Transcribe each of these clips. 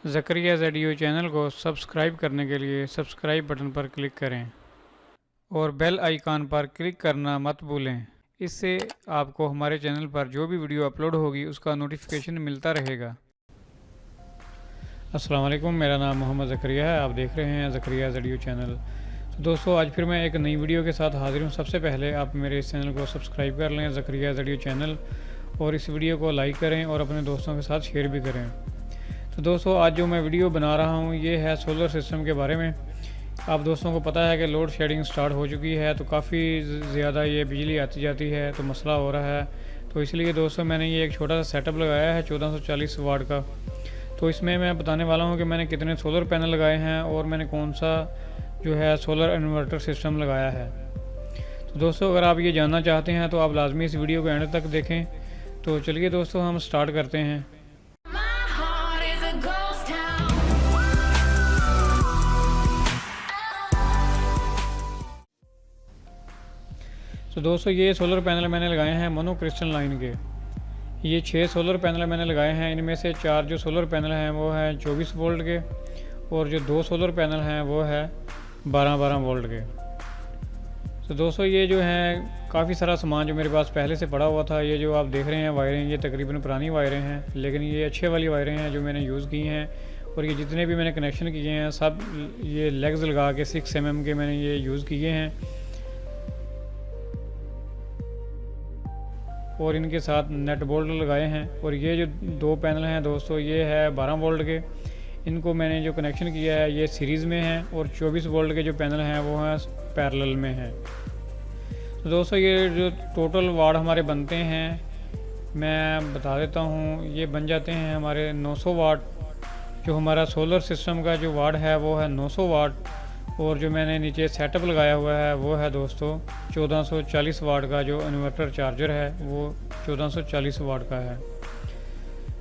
Zakaria ज़ेडियो channel को subscribe करने के लिए सब्सक्राइब बटन पर क्लिक करें और बेल आइकन पर क्लिक करना मत भूलें। इससे आपको हमारे चैनल पर जो भी वीडियो अपलोड होगी उसका नोटिफिकेशन मिलता रहेगा। अस्सलाम वालेकुम, मेरा नाम मोहम्मद ज़करिया है। आप देख रहे हैं ज़करिया ज़ेडियो चैनल। तो दोस्तों, आज फिर मैं एक नई वीडियो के साथ हाजिर हूँ। सबसे पहले आप मेरे इस चैनल को सब्सक्राइब कर लें, ज़करिया ज़ेडियो चैनल, और इस वीडियो को लाइक करें और अपने दोस्तों के साथ शेयर भी करें। तो दोस्तों, आज जो मैं वीडियो बना रहा हूँ ये है सोलर सिस्टम के बारे में। आप दोस्तों को पता है कि लोड शेडिंग स्टार्ट हो चुकी है, तो काफ़ी ज़्यादा ये बिजली आती जाती है, तो मसला हो रहा है। तो इसलिए दोस्तों मैंने ये एक छोटा सा सेटअप लगाया है 1440 वाट का। तो इसमें मैं बताने वाला हूँ कि मैंने कितने सोलर पैनल लगाए हैं और मैंने कौन सा जो है सोलर इन्वर्टर सिस्टम लगाया है। तो दोस्तों, अगर आप ये जानना चाहते हैं तो आप लाजमी इस वीडियो को एंड तक देखें। तो चलिए दोस्तों, हम स्टार्ट करते हैं। तो दोस्तों, ये सोलर पैनल मैंने लगाए हैं मोनो क्रिस्टल लाइन के। ये 6 सोलर पैनल मैंने लगाए हैं। इनमें से 4 जो सोलर पैनल हैं वो हैं 24 वोल्ट के, और जो 2 सोलर पैनल हैं वो है 12-12 वोल्ट के। तो दोस्तों, ये जो है काफ़ी सारा सामान जो मेरे पास पहले से पड़ा हुआ था। ये जो आप देख रहे हैं वायरें, ये तकरीबन पुरानी वायरें हैं, लेकिन ये अच्छे वाली वायरें हैं जो मैंने यूज़ की हैं। और ये जितने भी मैंने कनेक्शन किए हैं सब ये लेग्स लगा के 6 mm के मैंने ये यूज़ किए हैं। और इनके साथ नेट बोल्ट लगाए हैं। और ये जो 2 पैनल हैं दोस्तों, ये है 12 वोल्ट के। इनको मैंने जो कनेक्शन किया है ये सीरीज़ में है, और 24 वोल्ट के जो पैनल हैं वो हैं पैरेलल में हैं। तो दोस्तों, ये जो टोटल वाट हमारे बनते हैं मैं बता देता हूँ। ये बन जाते हैं हमारे 900 वाट। जो हमारा सोलर सिस्टम का जो वाट है वो है 900 वाट। और जो मैंने नीचे सेटअप लगाया हुआ है वो है दोस्तों 1440 वाट का। जो इन्वर्टर चार्जर है वो 1440 वाट का है।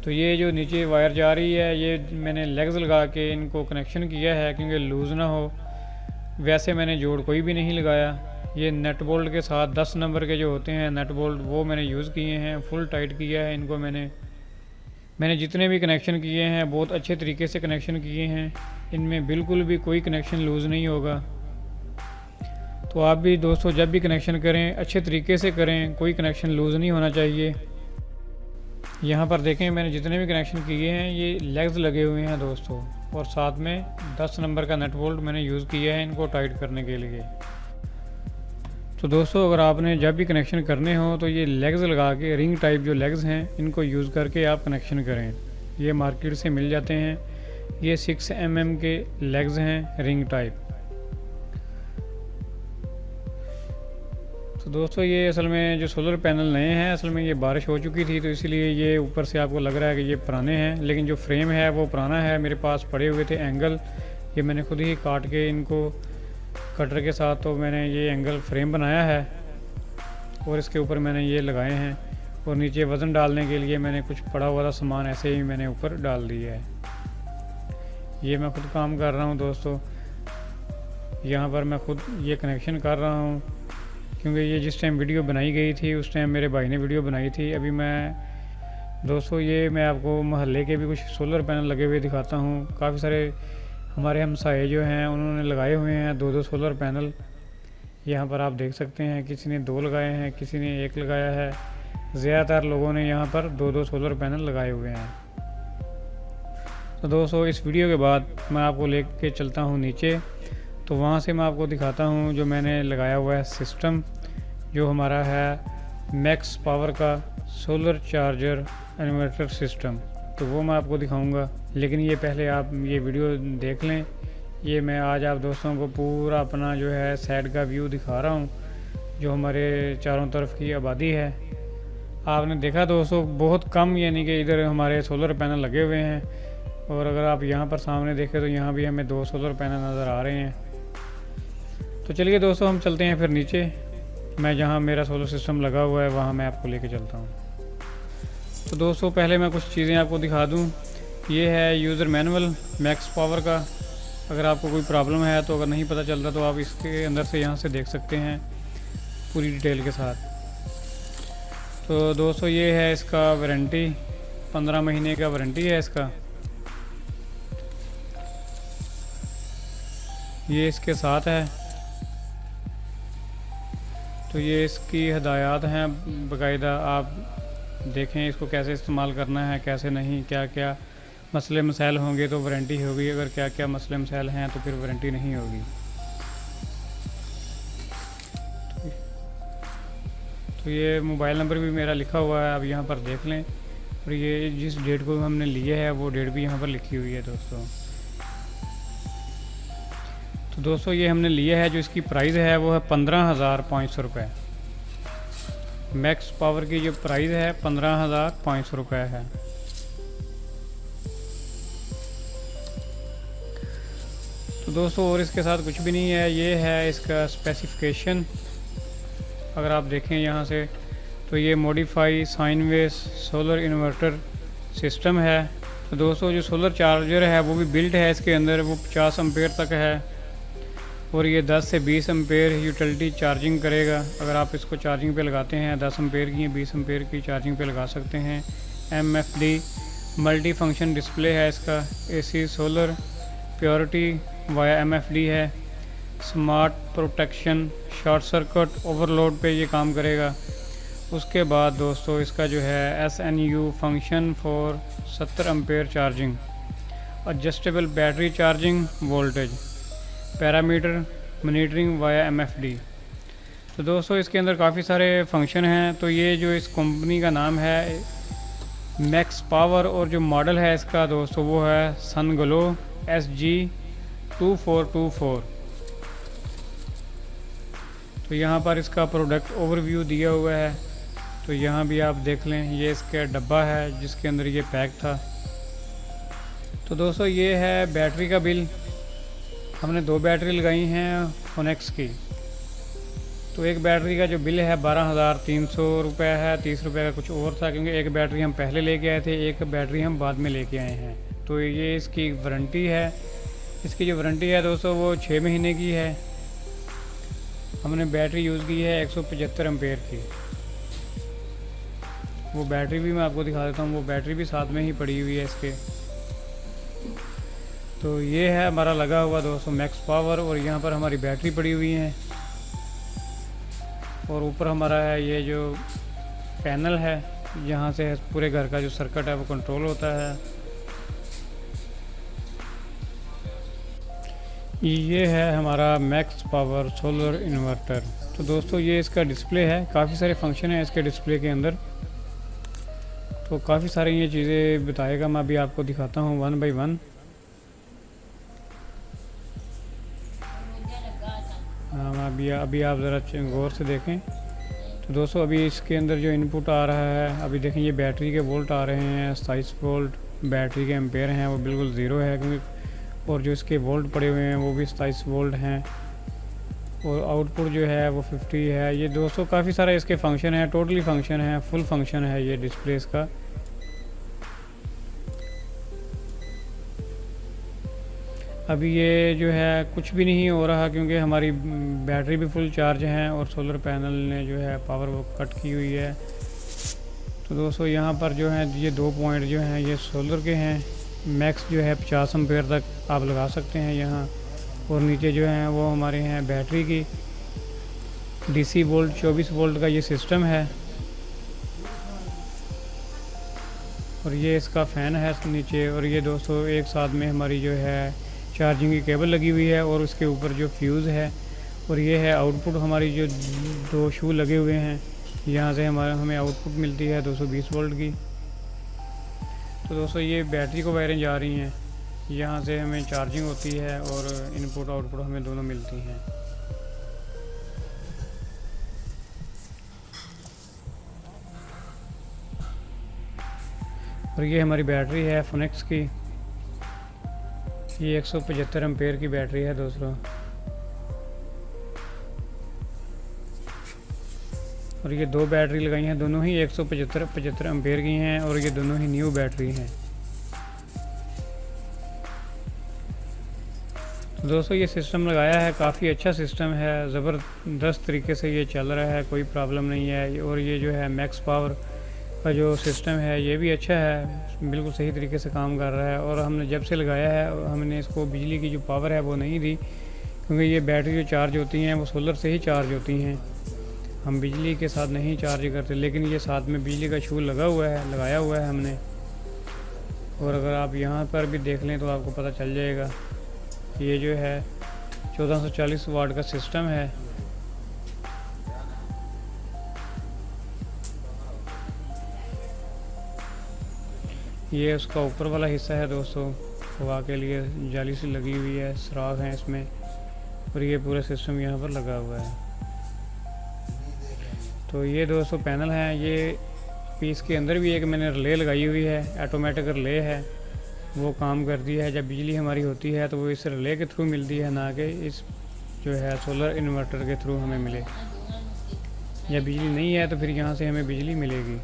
तो ये जो नीचे वायर जा रही है ये मैंने लेग्स लगा के इनको कनेक्शन किया है क्योंकि लूज़ ना हो। वैसे मैंने जोड़ कोई भी नहीं लगाया। ये नट बोल्ट के साथ 10 नंबर के जो होते हैं नट बोल्ट वो मैंने यूज़ किए हैं। फुल टाइट किया है इनको। मैंने जितने भी कनेक्शन किए हैं बहुत अच्छे तरीके से कनेक्शन किए हैं। इनमें बिल्कुल भी कोई कनेक्शन लूज़ नहीं होगा। तो आप भी दोस्तों जब भी कनेक्शन करें अच्छे तरीके से करें, कोई कनेक्शन लूज़ नहीं होना चाहिए। यहाँ पर देखें मैंने जितने भी कनेक्शन किए हैं ये लेग्स लगे हुए हैं दोस्तों, और साथ में 10 नंबर का नट बोल्ट मैंने यूज़ किया है इनको टाइट करने के लिए। तो दोस्तों, अगर आपने जब भी कनेक्शन करने हो तो ये लेग्स लगा के रिंग टाइप जो लेग्स हैं इनको यूज़ करके आप कनेक्शन करें। ये मार्केट से मिल जाते हैं। ये 6 mm के लेग्स हैं रिंग टाइप। तो दोस्तों, ये असल में जो सोलर पैनल नए हैं, असल में ये बारिश हो चुकी थी तो इसलिए ये ऊपर से आपको लग रहा है कि ये पुराने हैं, लेकिन जो फ्रेम है वो पुराना है। मेरे पास पड़े हुए थे एंगल, ये मैंने खुद ही काट के इनको कटर के साथ तो मैंने ये एंगल फ्रेम बनाया है, और इसके ऊपर मैंने ये लगाए हैं। और नीचे वज़न डालने के लिए मैंने कुछ पड़ा हुआ था सामान ऐसे ही मैंने ऊपर डाल दिया है। ये मैं खुद काम कर रहा हूँ दोस्तों। यहाँ पर मैं खुद ये कनेक्शन कर रहा हूँ क्योंकि ये जिस टाइम वीडियो बनाई गई थी उस टाइम मेरे भाई ने वीडियो बनाई थी। अभी मैं दोस्तों ये मैं आपको मोहल्ले के भी कुछ सोलर पैनल लगे हुए दिखाता हूँ। काफ़ी सारे हमारे हमसाए जो हैं उन्होंने लगाए हुए हैं 2-2 सोलर पैनल। यहाँ पर आप देख सकते हैं किसी ने 2 लगाए हैं, किसी ने 1 लगाया है। ज़्यादातर लोगों ने यहाँ पर 2-2 सोलर पैनल लगाए हुए हैं। तो दोस्तों, इस वीडियो के बाद मैं आपको लेके चलता हूँ नीचे, तो वहाँ से मैं आपको दिखाता हूँ जो मैंने लगाया हुआ है सिस्टम, जो हमारा है मैक्स पावर का सोलर चार्जर इन्वर्टर सिस्टम। तो वो मैं आपको दिखाऊंगा, लेकिन ये पहले आप ये वीडियो देख लें। ये मैं आज आप दोस्तों को पूरा अपना जो है साइड का व्यू दिखा रहा हूँ, जो हमारे चारों तरफ की आबादी है। आपने देखा दोस्तों बहुत कम, यानी कि इधर हमारे सोलर पैनल लगे हुए हैं, और अगर आप यहाँ पर सामने देखें तो यहाँ भी हमें 2 सोलर पैनल नज़र आ रहे हैं। तो चलिए दोस्तों, हम चलते हैं फिर नीचे। मैं जहाँ मेरा सोलर सिस्टम लगा हुआ है वहाँ मैं आपको लेके चलता हूँ। तो दोस्तों, पहले मैं कुछ चीज़ें आपको दिखा दूँ। ये है यूज़र मैनुअल मैक्स पावर का। अगर आपको कोई प्रॉब्लम है तो अगर नहीं पता चलता तो आप इसके अंदर से यहाँ से देख सकते हैं पूरी डिटेल के साथ। तो दोस्तों, ये है इसका वारंटी, 15 महीने का वारंटी है इसका। ये इसके साथ है। तो ये इसकी हदायत हैं बाकायदा, आप देखें इसको कैसे इस्तेमाल करना है, कैसे नहीं, क्या क्या मसले मसाइल होंगे तो वारंटी होगी, अगर क्या क्या मसले मसाइल हैं तो फिर वारंटी नहीं होगी। तो ये मोबाइल नंबर भी मेरा लिखा हुआ है, आप यहाँ पर देख लें। और ये जिस डेट को हमने लिए है वो डेट भी यहाँ पर लिखी हुई है दोस्तों। तो दोस्तों ये हमने लिया है, जो इसकी प्राइस है वो है 15,500 रुपये। मैक्स पावर की जो प्राइस है 15,500 रुपये है। तो दोस्तों और इसके साथ कुछ भी नहीं है, ये है इसका स्पेसिफिकेशन। अगर आप देखें यहाँ से तो ये modify sine wave solar inverter system है। तो दोस्तों जो सोलर चार्जर है वो भी बिल्ट है इसके अंदर, वो 50 एम्पेयर तक है और ये 10 से 20 एम्पेयर यूटिलिटी चार्जिंग करेगा। अगर आप इसको चार्जिंग पे लगाते हैं 10 एम्पेयर की, 20 एम्पेयर की चार्जिंग पे लगा सकते हैं। MFD मल्टी फंक्शन डिस्प्ले है इसका। AC solar purity via MFD है। Smart protection, short circuit overload पे ये काम करेगा। उसके बाद दोस्तों इसका जो है SNU function for 70 ampere charging, adjustable battery charging voltage, parameter monitoring via MFD। तो दोस्तों इसके अंदर काफ़ी सारे फंक्शन हैं। तो ये जो इस कंपनी का नाम है मैक्स पावर, और जो मॉडल है इसका दोस्तों वो है सनग्लो SG2424। तो यहाँ पर इसका प्रोडक्ट ओवरव्यू दिया हुआ है, तो यहाँ भी आप देख लें। ये इसका डब्बा है जिसके अंदर ये पैक था। तो दोस्तों ये है बैटरी का बिल। हमने 2 बैटरी लगाई हैं फोनेक्स की। तो एक बैटरी का जो बिल है 12,300 रुपये है। 30 रुपये का कुछ और था, क्योंकि एक बैटरी हम पहले लेके आए थे, एक बैटरी हम बाद में लेके आए हैं। तो ये इसकी वारंटी है। इसकी जो वारंटी है दोस्तों वो 6 महीने की है। हमने बैटरी यूज़ की है 175 एम्पेयर की। वो बैटरी भी मैं आपको दिखा देता हूँ, वो बैटरी भी साथ में ही पड़ी हुई है इसके। तो ये है हमारा लगा हुआ दोस्तों मैक्स पावर, और यहाँ पर हमारी बैटरी पड़ी हुई है। और ऊपर हमारा है ये जो पैनल है, यहाँ से पूरे घर का जो सर्किट है वो कंट्रोल होता है। ये है हमारा मैक्स पावर सोलर इन्वर्टर। तो दोस्तों ये इसका डिस्प्ले है, काफ़ी सारे फंक्शन हैं इसके डिस्प्ले के अंदर। तो काफ़ी सारी ये चीज़ें बताएगा, मैं अभी आपको दिखाता हूँ 1 बाय 1। हाँ अभी आप ज़रा गौर से देखें। तो दोस्तों अभी इसके अंदर जो इनपुट आ रहा है, अभी देखें ये बैटरी के वोल्ट आ रहे हैं 27 वोल्ट। बैटरी के एम्पेयर हैं वो बिल्कुल ज़ीरो है, क्योंकि और जो इसके वोल्ट पड़े हुए हैं वो भी 27 वोल्ट हैं। और आउटपुट जो है वो 50 है। ये दोस्तों काफ़ी सारे इसके फंक्शन है, टोटली फंक्शन है, फुल फंक्शन है ये डिस्प्ले इसका। अभी ये जो है कुछ भी नहीं हो रहा, क्योंकि हमारी बैटरी भी फुल चार्ज है और सोलर पैनल ने जो है पावर वो कट की हुई है। तो दोस्तों यहाँ पर जो है ये 2 पॉइंट जो हैं ये सोलर के हैं। मैक्स जो है 50 एम्पेयर तक आप लगा सकते हैं यहाँ। और नीचे जो है वो हमारे हैं बैटरी की DC वोल्ट 24 वोल्ट का ये सिस्टम है। और ये इसका फ़ैन है नीचे। और ये दोस्तों एक साथ में हमारी जो है चार्जिंग की केबल लगी हुई है, और उसके ऊपर जो फ्यूज़ है। और ये है आउटपुट, हमारी जो 2 शू लगे हुए हैं, यहाँ से हमें आउटपुट मिलती है 220 वोल्ट की। तो दोस्तों ये बैटरी को वायरें जा रही हैं, यहाँ से हमें चार्जिंग होती है और इनपुट आउटपुट हमें दोनों मिलती हैं। और ये हमारी बैटरी है फोनेक्स की। ये 175 एम्पेयर की बैटरी है दोस्तों। और ये 2 बैटरी लगाई हैं, दोनों ही 175 एम्पेयर की हैं, और ये दोनों ही न्यू बैटरी हैं। तो दोस्तों ये सिस्टम लगाया है, काफ़ी अच्छा सिस्टम है, ज़बरदस्त तरीके से ये चल रहा है, कोई प्रॉब्लम नहीं है। और ये जो है मैक्स पावर का जो सिस्टम है ये भी अच्छा है, बिल्कुल सही तरीके से काम कर रहा है। और हमने जब से लगाया है हमने इसको बिजली की जो पावर है वो नहीं दी, क्योंकि ये बैटरी जो चार्ज होती हैं वो सोलर से ही चार्ज होती हैं, हम बिजली के साथ नहीं चार्ज करते। लेकिन ये साथ में बिजली का शूल लगाया हुआ है हमने। और अगर आप यहाँ पर भी देख लें तो आपको पता चल जाएगा कि ये जो है 1440 वाट का सिस्टम है। ये उसका ऊपर वाला हिस्सा है दोस्तों, हवा के लिए जाली सी लगी हुई है, सुराख है इसमें, और ये पूरा सिस्टम यहाँ पर लगा हुआ है। तो ये दोस्तों पैनल है। ये पीस के अंदर भी एक मैंने रिले लगाई हुई है, ऑटोमेटिक रिले है, वो काम करती है। जब बिजली हमारी होती है तो वो इस रिले के थ्रू मिलती है, ना कि इस जो है सोलर इन्वर्टर के थ्रू हमें मिले। जब बिजली नहीं है तो फिर यहाँ से हमें बिजली मिलेगी।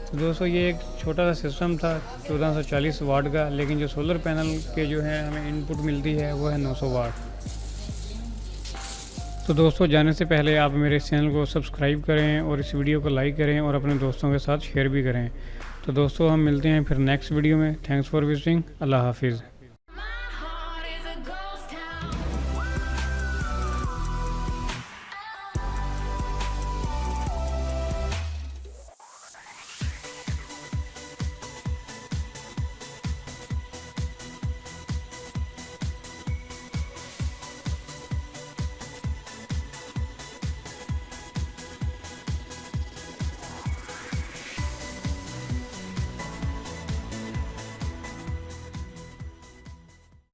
तो दोस्तों ये एक छोटा सा सिस्टम था 1440 वाट का, लेकिन जो सोलर पैनल के जो है हमें इनपुट मिलती है वो है 900 वाट। तो दोस्तों जाने से पहले आप मेरे चैनल को सब्सक्राइब करें और इस वीडियो को लाइक करें और अपने दोस्तों के साथ शेयर भी करें। तो दोस्तों हम मिलते हैं फिर नेक्स्ट वीडियो में। Thanks for visiting. अल्लाह हाफिज़।